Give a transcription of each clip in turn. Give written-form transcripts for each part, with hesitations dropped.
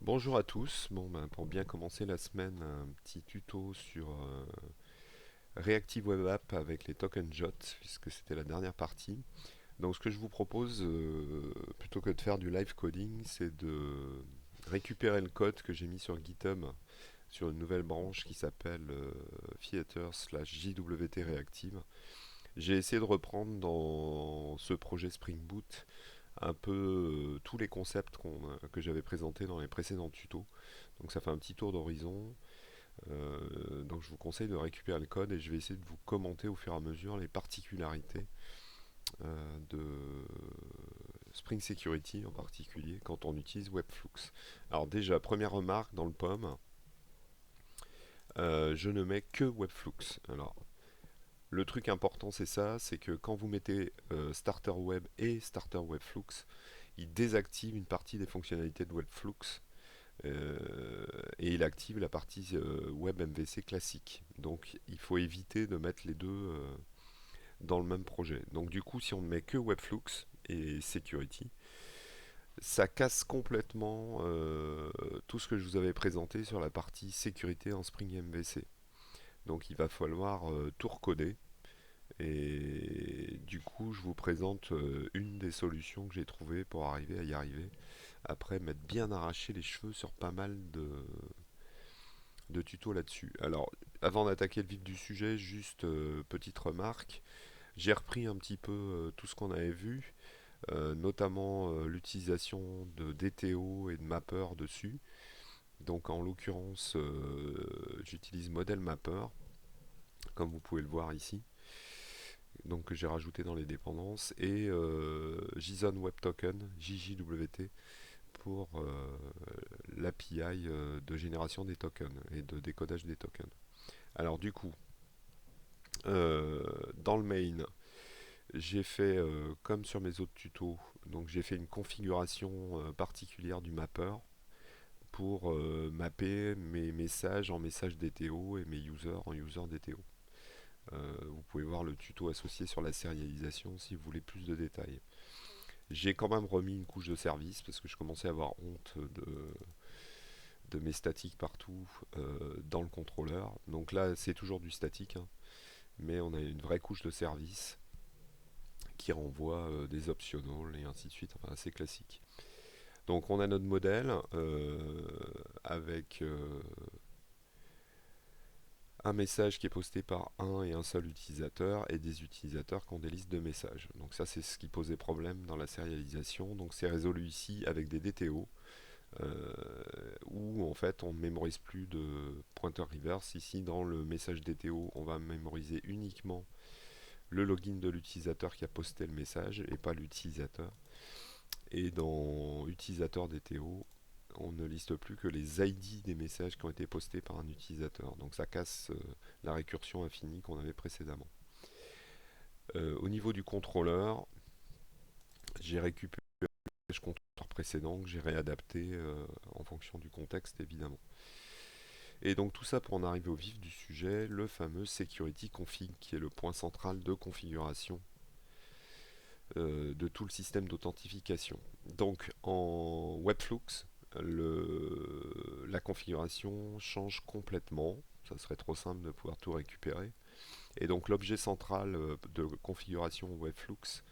Bonjour à tous. Pour bien commencer la semaine, un petit tuto sur Reactive Web App avec les tokens JOT, puisque c'était la dernière partie. Donc ce que je vous propose, plutôt que de faire du live coding, c'est de récupérer le code que j'ai mis sur GitHub sur une nouvelle branche qui s'appelle Theater/JWT Reactive. J'ai essayé de reprendre dans ce projet Spring Boot un peu tous les concepts que j'avais présentés dans les précédents tutos. Donc ça fait un petit tour d'horizon. Donc je vous conseille de récupérer le code et je vais essayer de vous commenter au fur et à mesure les particularités de Spring Security en particulier quand on utilise Webflux. Alors déjà, première remarque dans le POM, je ne mets que Webflux. Alors le truc important c'est ça, c'est que quand vous mettez Starter Web et Starter Webflux, il désactive une partie des fonctionnalités de Webflux et il active la partie web MVC classique. Donc il faut éviter de mettre les deux dans le même projet. Donc du coup, si on ne met que Webflux et Security, ça casse complètement tout ce que je vous avais présenté sur la partie sécurité en Spring MVC. Donc il va falloir tout recoder. Et du coup, je vous présente une des solutions que j'ai trouvées pour arriver à y arriver. Après, m'être bien arraché les cheveux sur pas mal de tutos là-dessus. Alors, avant d'attaquer le vif du sujet, juste petite remarque. J'ai repris un petit peu tout ce qu'on avait vu, notamment l'utilisation de DTO et de mapper dessus. Donc, en l'occurrence, j'utilise Model Mapper, comme vous pouvez le voir ici. Donc, que j'ai rajouté dans les dépendances. Et JSON Web Token, JJWT, pour l'API de génération des tokens et de décodage des tokens. Alors du coup, dans le main, j'ai fait comme sur mes autres tutos, donc j'ai fait une configuration particulière du mapper pour mapper mes messages en messages DTO et mes users en users DTO. Vous pouvez voir le tuto associé sur la serialisation si vous voulez plus de détails. J'ai quand même remis une couche de service parce que je commençais à avoir honte de mes statiques partout dans le contrôleur. Donc là, c'est toujours du statique, hein, mais on a une vraie couche de service qui renvoie des optionals et ainsi de suite, enfin assez classique. Donc on a notre modèle avec un message qui est posté par un et un seul utilisateur et des utilisateurs qui ont des listes de messages. Donc ça c'est ce qui posait problème dans la sérialisation. Donc c'est résolu ici avec des DTO euh, où en fait on ne mémorise plus de pointer reverse. Ici dans le message DTO on va mémoriser uniquement le login de l'utilisateur qui a posté le message et pas l'utilisateur. Et dans utilisateur DTO, on ne liste plus que les ID des messages qui ont été postés par un utilisateur. Donc ça casse la récursion infinie qu'on avait précédemment. Au niveau du contrôleur, j'ai récupéré le contrôleur précédent que j'ai réadapté en fonction du contexte évidemment. Et donc tout ça pour en arriver au vif du sujet, le fameux security config qui est le point central de configuration de tout le système d'authentification. Donc en Webflux, la configuration change complètement. Ça serait trop simple de pouvoir tout récupérer. Et donc l'objet central de configuration Webflux,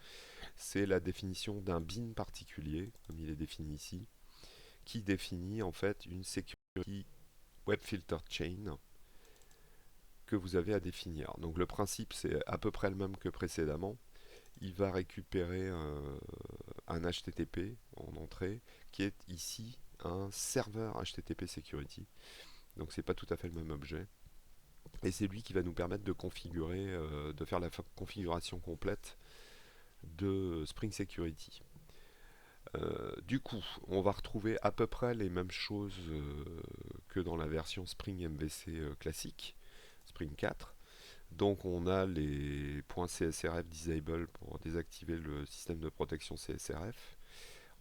c'est la définition d'un bin particulier, comme il est défini ici, qui définit en fait une security web filter chain que vous avez à définir. Donc le principe c'est à peu près le même que précédemment. Il va récupérer un HTTP en entrée qui est ici un serveur HTTP Security. Donc c'est pas tout à fait le même objet. Et c'est lui qui va nous permettre de configurer, de faire la configuration complète de Spring Security. Du coup, on va retrouver à peu près les mêmes choses que dans la version Spring MVC classique, Spring 4. Donc on a les points CSRF disable pour désactiver le système de protection CSRF.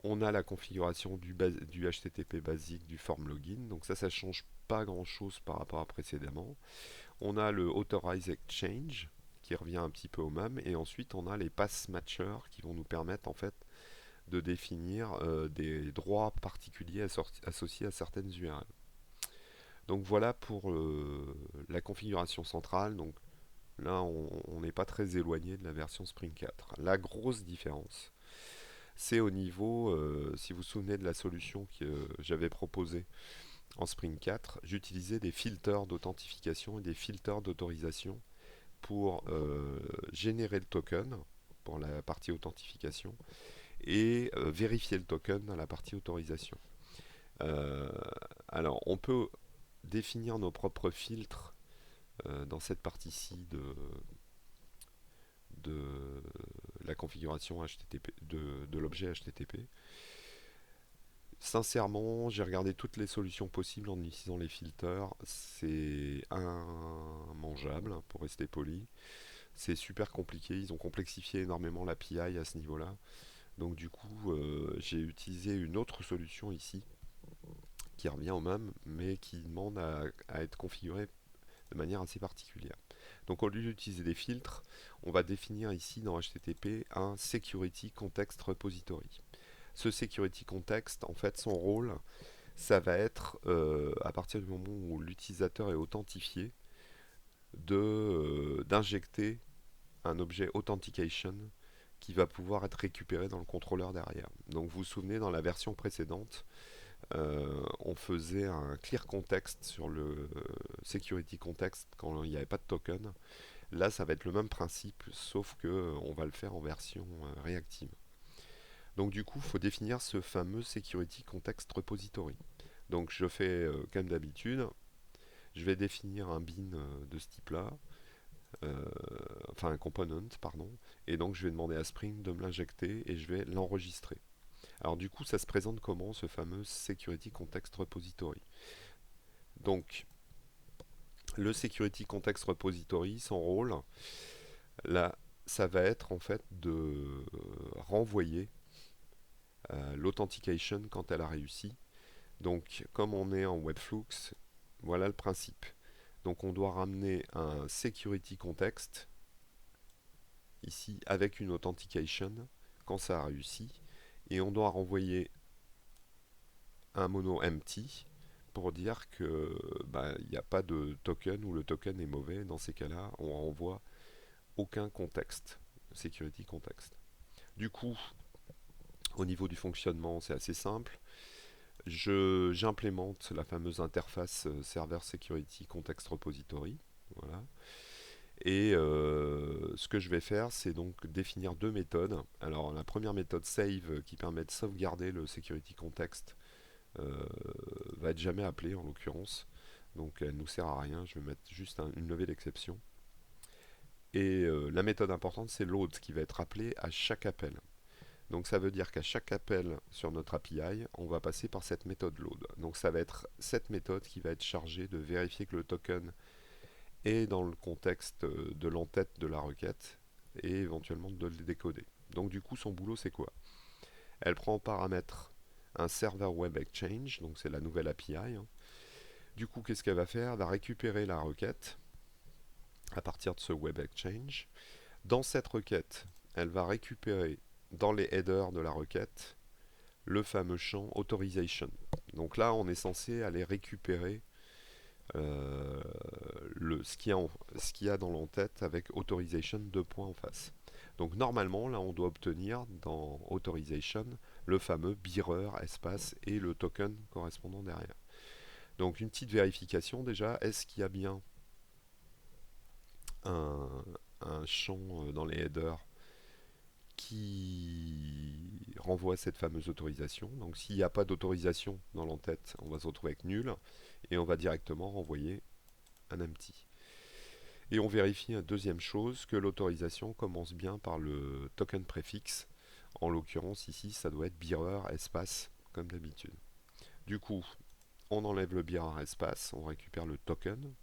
On a la configuration du HTTP basique du form login. Donc ça change pas grand chose par rapport à précédemment. On a le authorize exchange qui revient un petit peu au même. Et ensuite on a les pass matchers qui vont nous permettre en fait de définir des droits particuliers associés à certaines URL. Donc voilà pour la configuration centrale. Donc là, on n'est pas très éloigné de la version Spring 4. La grosse différence, c'est au niveau, si vous vous souvenez de la solution que j'avais proposée en Spring 4, j'utilisais des filters d'authentification et des filters d'autorisation pour générer le token pour la partie authentification et vérifier le token dans la partie autorisation. Euh, alors, on peut définir nos propres filtres dans cette partie-ci de la configuration HTTP, de l'objet HTTP. Sincèrement, j'ai regardé toutes les solutions possibles en utilisant les filters. C'est immangeable, pour rester poli. C'est super compliqué. Ils ont complexifié énormément l'API à ce niveau-là. Donc du coup, j'ai utilisé une autre solution ici, qui revient au même, mais qui demande à être configurée de manière assez particulière. Donc au lieu d'utiliser des filtres, on va définir ici dans HTTP un Security Context Repository. Ce Security Context, en fait, son rôle, ça va être, à partir du moment où l'utilisateur est authentifié, d'injecter un objet Authentication qui va pouvoir être récupéré dans le contrôleur derrière. Donc vous vous souvenez, dans la version précédente, on faisait un clear context sur le security context quand il n'y avait pas de token. Là, ça va être le même principe, sauf que on va le faire en version réactive. Donc du coup, il faut définir ce fameux security context repository. Donc je fais comme d'habitude, je vais définir un bin de ce type-là, enfin un component, pardon, et donc je vais demander à Spring de me l'injecter et je vais l'enregistrer. Alors du coup, ça se présente comment ce fameux Security Context Repository? Donc, le Security Context Repository, son rôle, là, ça va être en fait de renvoyer l'authentication quand elle a réussi. Donc, comme on est en Webflux, voilà le principe. Donc, on doit ramener un Security Context ici avec une authentication quand ça a réussi, et on doit renvoyer un mono empty pour dire que il n'y a pas de token ou le token est mauvais. Dans ces cas-là, on renvoie aucun contexte, security context. Du coup, au niveau du fonctionnement, c'est assez simple. J'implémente la fameuse interface Server Security Context Repository. Voilà. Et ce que je vais faire, c'est donc définir deux méthodes. Alors la première méthode save qui permet de sauvegarder le security context va être jamais appelée en l'occurrence. Donc elle nous sert à rien. Je vais mettre juste une levée d'exception. Et la méthode importante, c'est load qui va être appelée à chaque appel. Donc ça veut dire qu'à chaque appel sur notre API, on va passer par cette méthode load. Donc ça va être cette méthode qui va être chargée de vérifier que le token est dans le contexte de l'entête de la requête et éventuellement de le décoder. Donc du coup, son boulot, c'est quoi? Elle prend en paramètre un server web exchange, donc c'est la nouvelle API. Hein. Du coup, qu'est-ce qu'elle va faire? Elle va récupérer la requête à partir de ce web exchange. Dans cette requête, elle va récupérer dans les headers de la requête le fameux champ authorization. Donc là, on est censé aller récupérer ce qu'il y a dans l'entête avec authorization 2 points en face. Donc normalement, là, on doit obtenir dans authorization le fameux bearer espace et le token correspondant derrière. Donc une petite vérification déjà, est-ce qu'il y a bien un, un champ dans les headers qui renvoie cette fameuse autorisation. Donc s'il n'y a pas d'autorisation dans l'entête, on va se retrouver avec nul et on va directement renvoyer un empty. Et on vérifie une deuxième chose, que l'autorisation commence bien par le token préfixe. En l'occurrence ici, ça doit être bearer espace comme d'habitude. Du coup, on enlève le bearer espace, on récupère le token.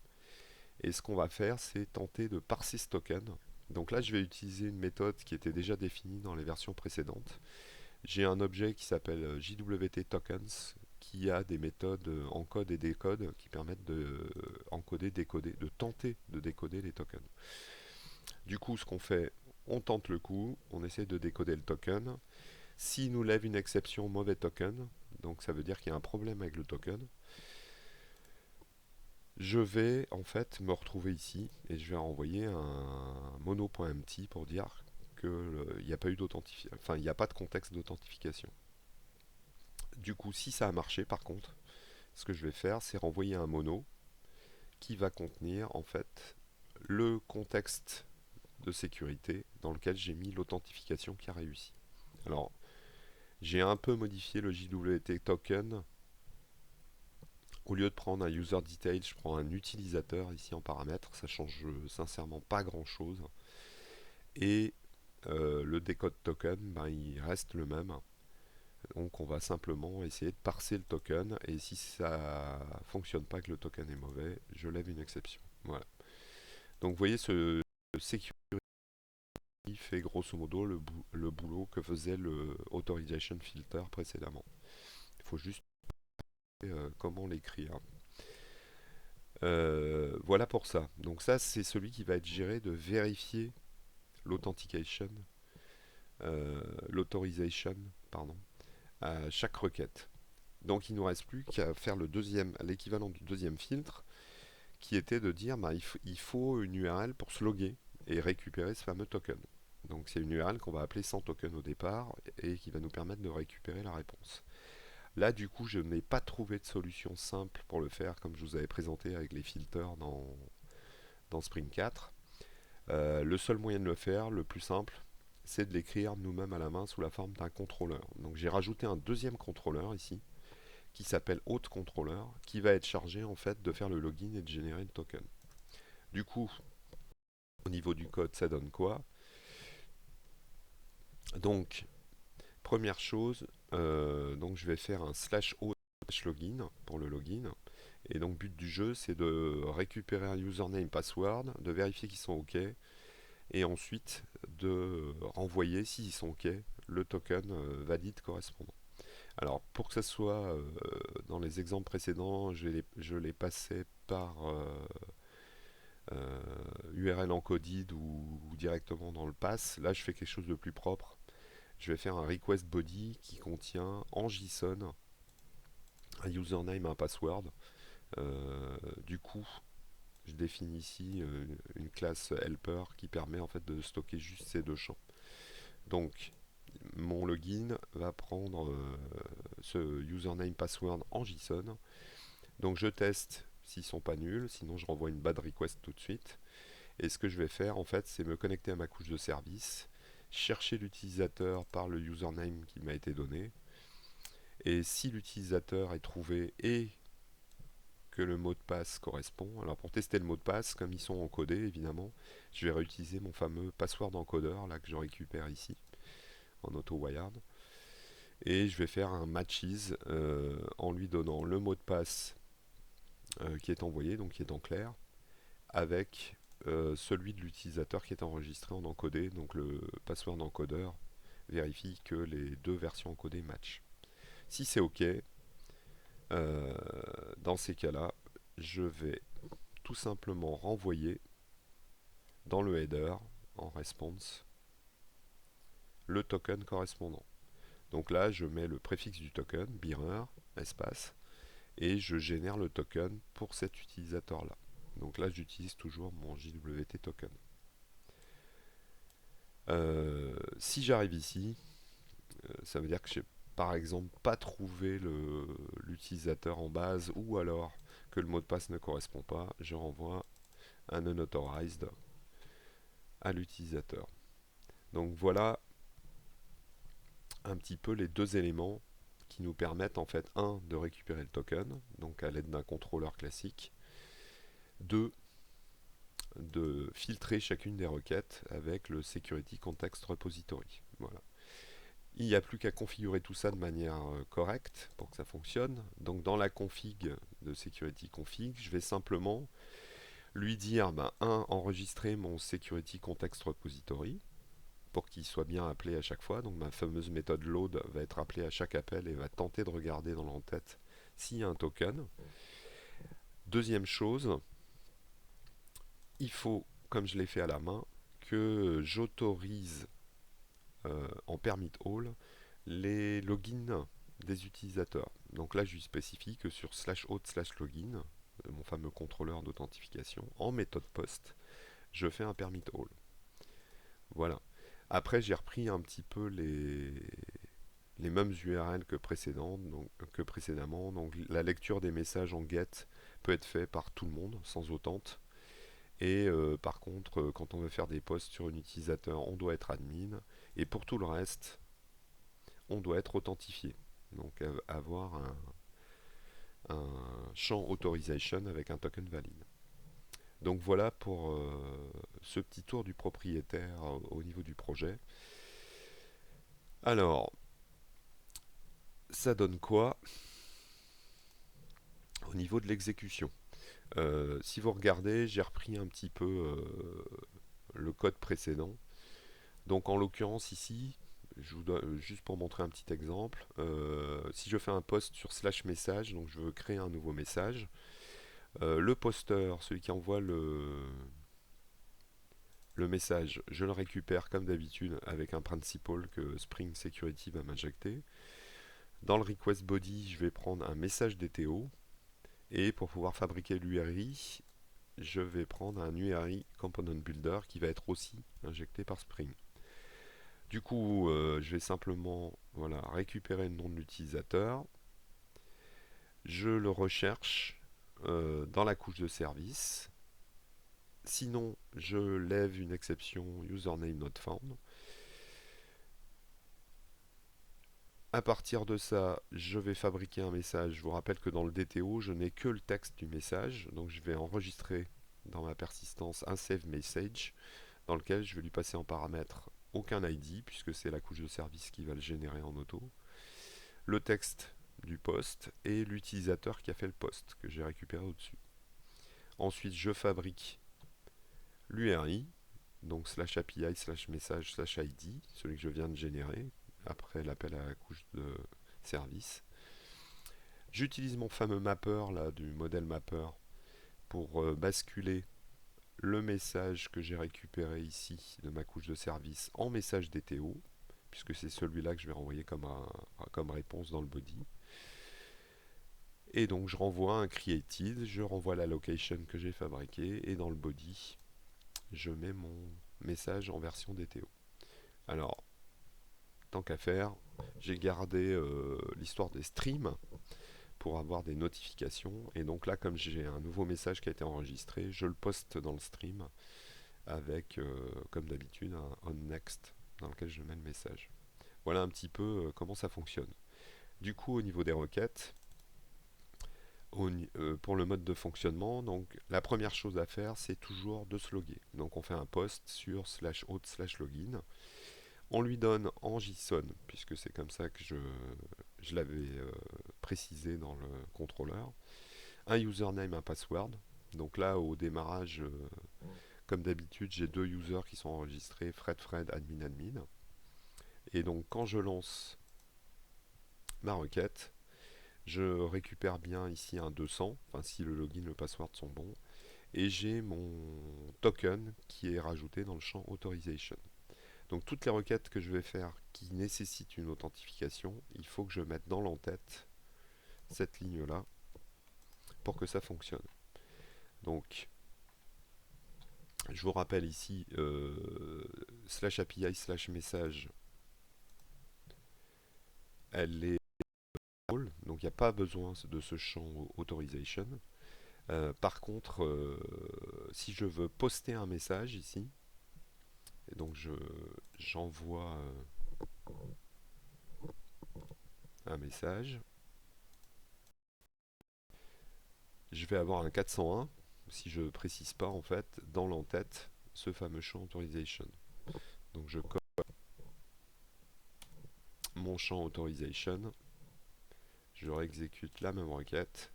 Et ce qu'on va faire, c'est tenter de parser ce token. Donc là, je vais utiliser une méthode qui était déjà définie dans les versions précédentes. J'ai un objet qui s'appelle JWT Tokens qui a des méthodes encode et décode qui permettent de encoder, décoder, de tenter de décoder les tokens. Du coup, ce qu'on fait, on tente le coup, on essaie de décoder le token. S'il nous lève une exception mauvais token, donc ça veut dire qu'il y a un problème avec le token, je vais en fait me retrouver ici et je vais renvoyer un mono.empty pour dire qu'il n'y a pas eu d'authentification, enfin il n'y a pas de contexte d'authentification. Du coup, si ça a marché, par contre, ce que je vais faire, c'est renvoyer un mono qui va contenir en fait le contexte de sécurité dans lequel j'ai mis l'authentification qui a réussi. Alors, j'ai un peu modifié le JWT token. Au lieu de prendre un user detail, je prends un utilisateur ici en paramètre. Ça change sincèrement pas grand chose. Et le decode token, ben, il reste le même. Donc on va simplement essayer de parser le token. Et si ça fonctionne pas, que le token est mauvais, je lève une exception. Voilà. Donc vous voyez, ce security fait grosso modo le boulot que faisait le authorization filter précédemment. Il faut juste comment l'écrire. Voilà pour ça. Donc ça, c'est celui qui va être géré de vérifier l'authentication, l'autorisation, pardon, à chaque requête. Donc il ne nous reste plus qu'à faire l'équivalent du deuxième filtre, qui était de dire bah, il faut une URL pour se loguer et récupérer ce fameux token. Donc c'est une URL qu'on va appeler sans token au départ et qui va nous permettre de récupérer la réponse. Là, du coup, je n'ai pas trouvé de solution simple pour le faire, comme je vous avais présenté avec les filters dans Spring 4. Le seul moyen de le faire, le plus simple, c'est de l'écrire nous-mêmes à la main sous la forme d'un contrôleur. Donc j'ai rajouté un deuxième contrôleur ici, qui s'appelle auth-controller, qui va être chargé en fait de faire le login et de générer le token. Du coup, au niveau du code, ça donne quoi? Donc, première chose, donc je vais faire un /auth/login pour le login. Et donc, but du jeu, c'est de récupérer un username password, de vérifier qu'ils sont OK, et ensuite de renvoyer, s'ils sont OK, le token valide correspondant. Alors, pour que ça soit dans les exemples précédents, je les passais par URL encoded ou directement dans le pass. Là, je fais quelque chose de plus propre. Je vais faire un request body qui contient en JSON un username et un password. Du coup, je définis ici une classe helper qui permet en fait de stocker juste ces deux champs. Donc, mon login va prendre ce username password en JSON. Donc, je teste s'ils sont pas nuls, sinon je renvoie une bad request tout de suite. Et ce que je vais faire, en fait, c'est me connecter à ma couche de service, chercher l'utilisateur par le username qui m'a été donné. Et si l'utilisateur est trouvé et que le mot de passe correspond, alors pour tester le mot de passe, comme ils sont encodés, évidemment, je vais réutiliser mon fameux password encodeur, là, que je récupère ici, en auto-wired. Et je vais faire un matches en lui donnant le mot de passe qui est envoyé, donc qui est en clair, avec celui de l'utilisateur qui est enregistré en encodé. Donc le password encodeur vérifie que les deux versions encodées matchent. Si c'est OK, dans ces cas-là, je vais tout simplement renvoyer dans le header en response le token correspondant. Donc là, je mets le préfixe du token, bearer, espace, et je génère le token pour cet utilisateur-là. Donc là, j'utilise toujours mon JWT token. Si j'arrive ici, ça veut dire que j'ai par exemple pas trouvé l'utilisateur en base ou alors que le mot de passe ne correspond pas, je renvoie un unauthorized à l'utilisateur. Donc voilà un petit peu les deux éléments qui nous permettent en fait, un, de récupérer le token, donc à l'aide d'un contrôleur classique, deux, de filtrer chacune des requêtes avec le Security Context Repository. Voilà. Il n'y a plus qu'à configurer tout ça de manière correcte pour que ça fonctionne. Donc dans la config de Security Config, je vais simplement lui dire, enregistrer mon Security Context Repository pour qu'il soit bien appelé à chaque fois. Donc ma fameuse méthode load va être appelée à chaque appel et va tenter de regarder dans l'entête s'il y a un token. Deuxième chose, il faut, comme je l'ai fait à la main, que j'autorise en permit all les logins des utilisateurs. Donc là, je lui spécifie que sur /auth/login, mon fameux contrôleur d'authentification, en méthode post, je fais un permit all. Voilà. Après, j'ai repris un petit peu les mêmes URL que précédemment. Donc la lecture des messages en get peut être fait par tout le monde, sans authent. Et par contre, quand on veut faire des posts sur un utilisateur, on doit être admin. Et pour tout le reste, on doit être authentifié. Donc avoir un champ authorization avec un token valide. Donc voilà pour ce petit tour du propriétaire au niveau du projet. Alors, ça donne quoi au niveau de l'exécution? Si vous regardez, j'ai repris un petit peu le code précédent. Donc en l'occurrence ici, je vous donne, juste pour montrer un petit exemple, si je fais un post sur /message, donc je veux créer un nouveau message, le posteur, celui qui envoie le message, je le récupère comme d'habitude avec un principal que Spring Security va m'injecter. Dans le request body, je vais prendre un message DTO. Et pour pouvoir fabriquer l'URI, je vais prendre un URI Component Builder qui va être aussi injecté par Spring. Du coup, je vais simplement récupérer le nom de l'utilisateur. Je le recherche dans la couche de service. Sinon, je lève une exception username not found. À partir de ça, je vais fabriquer un message. Je vous rappelle que dans le DTO, je n'ai que le texte du message. Donc je vais enregistrer dans ma persistance un save message dans lequel je vais lui passer en paramètre aucun ID puisque c'est la couche de service qui va le générer en auto. Le texte du post et l'utilisateur qui a fait le post que j'ai récupéré au-dessus. Ensuite, je fabrique l'URI, donc /API/message/ID, celui que je viens de générer après l'appel à la couche de service. J'utilise mon fameux mapper là, du modèle mapper pour basculer le message que j'ai récupéré ici de ma couche de service en message DTO, puisque c'est celui-là que je vais renvoyer comme réponse dans le body. Et donc je renvoie un created, je renvoie la location que j'ai fabriquée, et dans le body, je mets mon message en version DTO. Alors, tant qu'à faire, j'ai gardé l'histoire des streams pour avoir des notifications. Et donc là, comme j'ai un nouveau message qui a été enregistré, je le poste dans le stream avec, comme d'habitude, un on next dans lequel je mets le message. Voilà un petit peu comment ça fonctionne. Du coup, au niveau des requêtes, pour le mode de fonctionnement, donc la première chose à faire, c'est toujours de se loguer. Donc on fait un post sur /auth/login. On lui donne en JSON, puisque c'est comme ça que je l'avais précisé dans le contrôleur, un username, un password. Donc là, au démarrage, comme d'habitude, j'ai deux users qui sont enregistrés, Fred, admin. Et donc quand je lance ma requête, je récupère bien ici un 200, enfin si le login et le password sont bons, et j'ai mon token qui est rajouté dans le champ authorization. Donc toutes les requêtes que je vais faire qui nécessitent une authentification, il faut que je mette dans l'entête cette ligne-là pour que ça fonctionne. Donc je vous rappelle ici /API/message, elle est donc il n'y a pas besoin de ce champ authorization. Par contre, si je veux poster un message ici, et donc j'envoie un message, je vais avoir un 401 si je ne précise pas en fait dans l'entête ce fameux champ authorization. Donc je colle mon champ authorization, je réexécute la même requête.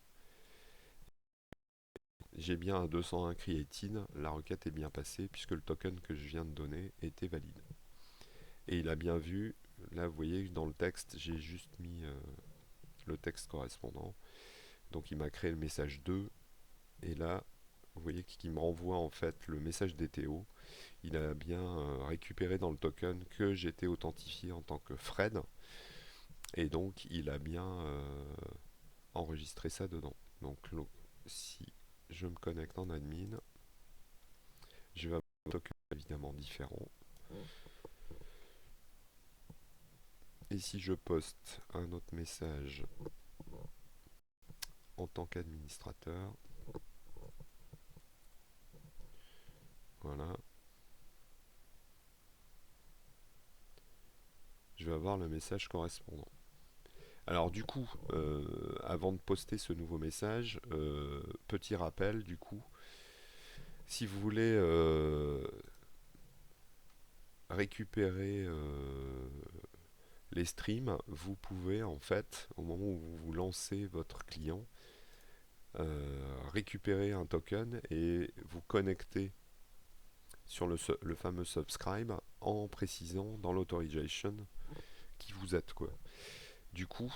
J'ai bien un 201 created, la requête est bien passée puisque le token que je viens de donner était valide. Et il a bien vu, là vous voyez dans le texte, j'ai juste mis le texte correspondant. Donc il m'a créé le message 2, et là, vous voyez qu'il me renvoie en fait le message DTO. Il a bien récupéré dans le token que j'étais authentifié en tant que Fred. Et donc il a bien enregistré ça dedans. Donc si je me connecte en admin, je vais avoir un token évidemment différent. Et si je poste un autre message en tant qu'administrateur, voilà, je vais avoir le message correspondant. Alors du coup, avant de poster ce nouveau message, petit rappel du coup, si vous voulez récupérer les streams, vous pouvez en fait, au moment où vous lancez votre client, récupérer un token et vous connecter sur le fameux subscribe en précisant dans l'authorization qui vous êtes quoi. Du coup,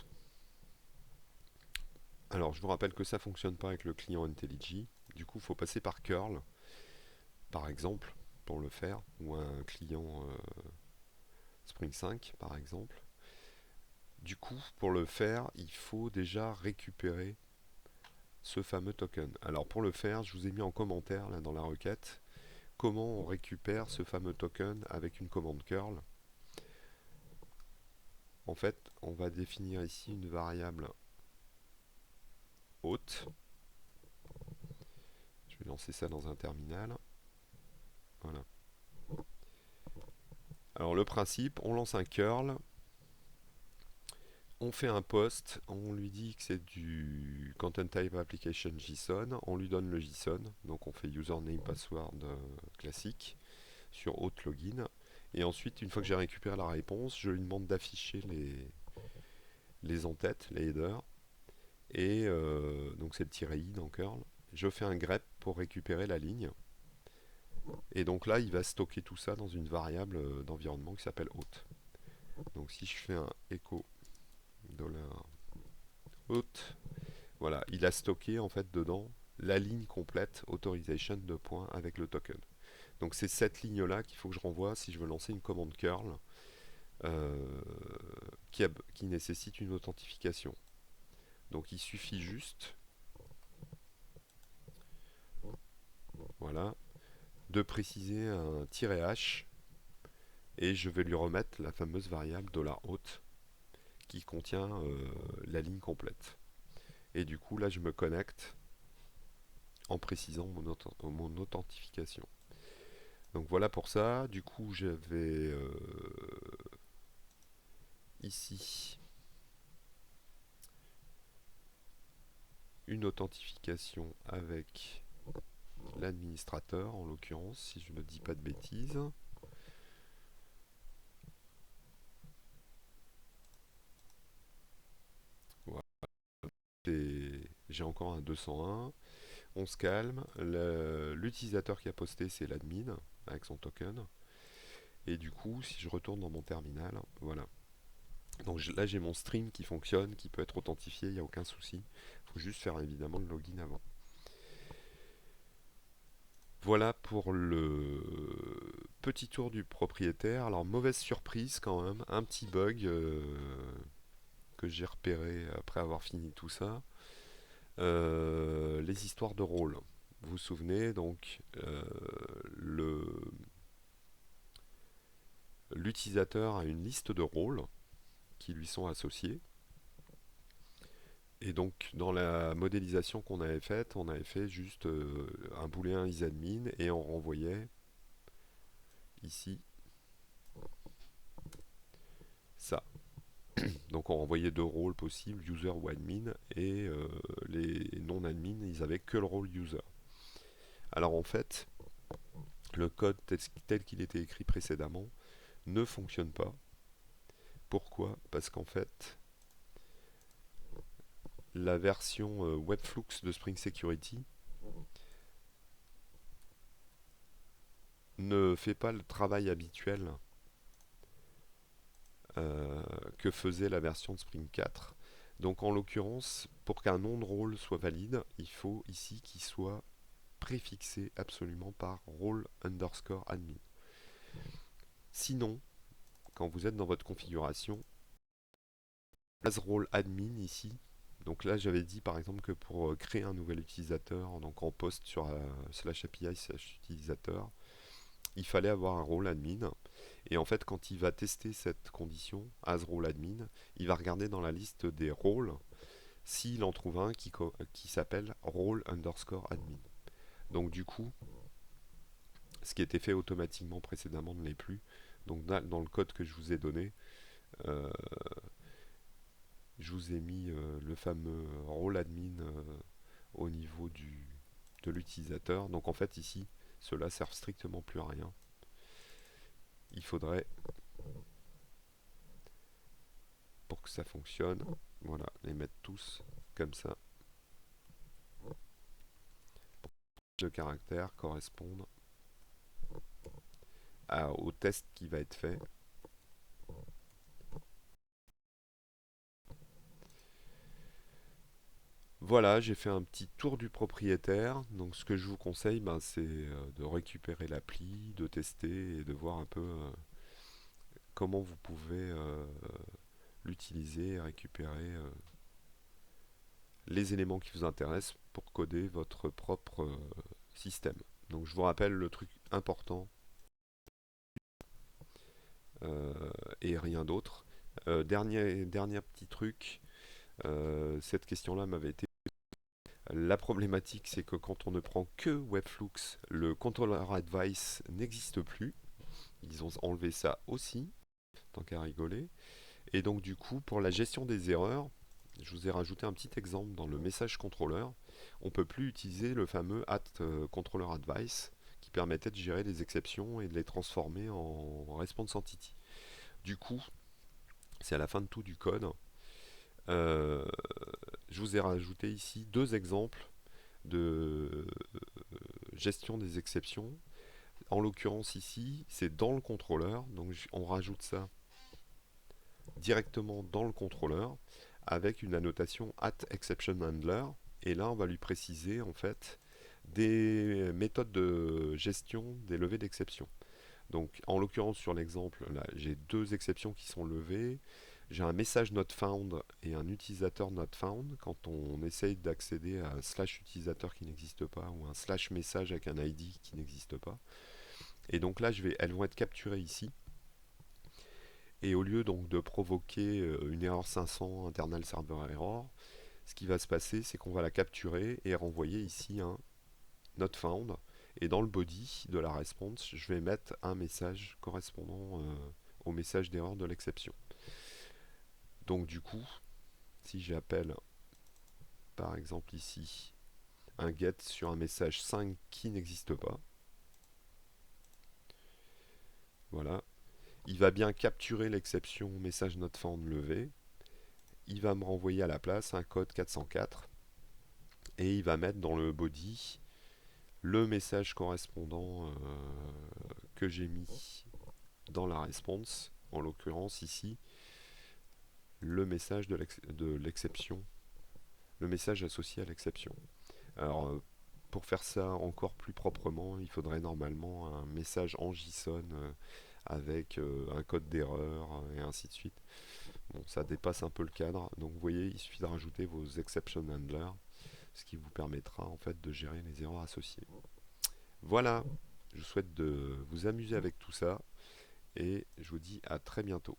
alors je vous rappelle que ça fonctionne pas avec le client IntelliJ. Du coup, il faut passer par curl, par exemple, pour le faire, ou un client Spring 5, par exemple. Du coup, pour le faire, il faut déjà récupérer ce fameux token. Alors pour le faire, je vous ai mis en commentaire là dans la requête comment on récupère ce fameux token avec une commande curl. En fait, on va définir ici une variable haute. Je vais lancer ça dans un terminal. Voilà. Alors le principe, on lance un curl, on fait un post, on lui dit que c'est du Content Type Application JSON, on lui donne le JSON, donc on fait username password classique sur auth login. Et ensuite, une fois que j'ai récupéré la réponse, je lui demande d'afficher les en-têtes, les headers. Et donc c'est le -i dans curl. Je fais un grep pour récupérer la ligne. Et donc là, il va stocker tout ça dans une variable d'environnement qui s'appelle hôte. Donc si je fais un echo $hôte, voilà, il a stocké en fait dedans la ligne complète authorization de points avec le token. Donc c'est cette ligne là qu'il faut que je renvoie si je veux lancer une commande curl euh, qui nécessite une authentification. Donc il suffit juste, voilà, de préciser un -h et je vais lui remettre la fameuse variable $hôte qui contient la ligne complète. Et du coup là je me connecte en précisant mon authentification. Donc voilà pour ça. Du coup j'avais ici une authentification avec l'administrateur en l'occurrence, si je ne dis pas de bêtises. Voilà. J'ai encore un 201. On se calme. L'utilisateur qui a posté, c'est l'admin avec son token. Et du coup, si je retourne dans mon terminal, voilà. Donc là, j'ai mon stream qui fonctionne, qui peut être authentifié, il n'y a aucun souci. Il faut juste faire évidemment le login avant. Voilà pour le petit tour du propriétaire. Alors, mauvaise surprise quand même, un petit bug que j'ai repéré après avoir fini tout ça. Les histoires de rôle. Vous vous souvenez, donc, l'utilisateur a une liste de rôles qui lui sont associés. Et donc, dans la modélisation qu'on avait faite, on avait fait juste un booléen isAdmin et on renvoyait ici ça. Donc, on renvoyait deux rôles possibles, user ou admin, et les non-admin, ils avaient que le rôle user. Alors, en fait, le code tel qu'il était écrit précédemment ne fonctionne pas. Pourquoi? Parce qu'en fait, la version Webflux de Spring Security ne fait pas le travail habituel que faisait la version de Spring 4. Donc en l'occurrence, pour qu'un nom de rôle soit valide, il faut ici qu'il soit préfixé absolument par role_admin. Sinon, quand vous êtes dans votre configuration, As role admin ici. Donc là, j'avais dit par exemple que pour créer un nouvel utilisateur, donc en post sur slash API slash utilisateur, il fallait avoir un role admin. Et en fait, quand il va tester cette condition, as role admin, il va regarder dans la liste des rôles s'il en trouve un qui s'appelle role underscore admin. Donc du coup, ce qui était fait automatiquement précédemment ne l'est plus. Donc dans le code que je vous ai donné, euh, je vous ai mis le fameux role admin au niveau de l'utilisateur. Donc en fait ici, cela sert strictement plus à rien. Il faudrait, pour que ça fonctionne, voilà, les mettre tous comme ça. Le caractère correspondent au test qui va être fait. Voilà, j'ai fait un petit tour du propriétaire. Donc ce que je vous conseille, ben, c'est de récupérer l'appli, de tester et de voir un peu comment vous pouvez l'utiliser et récupérer les éléments qui vous intéressent pour coder votre propre système. Donc je vous rappelle le truc important euh, et rien d'autre. Dernier petit truc, cette question-là m'avait été... La problématique, c'est que quand on ne prend que Webflux, le controller advice n'existe plus. Ils ont enlevé ça aussi, tant qu'à rigoler. Et donc du coup, pour la gestion des erreurs, je vous ai rajouté un petit exemple dans le message controller. On ne peut plus utiliser le fameux controller advice qui permettait de gérer les exceptions et de les transformer en response entity. Du coup, c'est à la fin de tout du code. Euh, je vous ai rajouté ici deux exemples de gestion des exceptions. En l'occurrence ici, c'est dans le contrôleur, donc on rajoute ça directement dans le contrôleur avec une annotation @exceptionHandler. Et là, on va lui préciser en fait des méthodes de gestion des levées d'exception. Donc, en l'occurrence, sur l'exemple, là, j'ai deux exceptions qui sont levées. J'ai un message not found et un utilisateur not found quand on essaye d'accéder à un slash utilisateur qui n'existe pas ou un slash message avec un ID qui n'existe pas. Et donc là, elles vont être capturées ici. Et au lieu donc de provoquer une erreur 500 internal server error, ce qui va se passer, c'est qu'on va la capturer et renvoyer ici un not found. Et dans le body de la response, je vais mettre un message correspondant au message d'erreur de l'exception. Donc du coup, si j'appelle par exemple ici un get sur un message 5 qui n'existe pas, voilà, il va bien capturer l'exception message not found levé, il va me renvoyer à la place un code 404 et il va mettre dans le body le message correspondant que j'ai mis dans la response, en l'occurrence ici, le message de l'exception, le message associé à l'exception. Alors, pour faire ça encore plus proprement, il faudrait normalement un message en JSON avec un code d'erreur et ainsi de suite. Bon, ça dépasse un peu le cadre, donc vous voyez, il suffit de rajouter vos exception handlers, ce qui vous permettra en fait de gérer les erreurs associées. Voilà, je vous souhaite de vous amuser avec tout ça et je vous dis à très bientôt.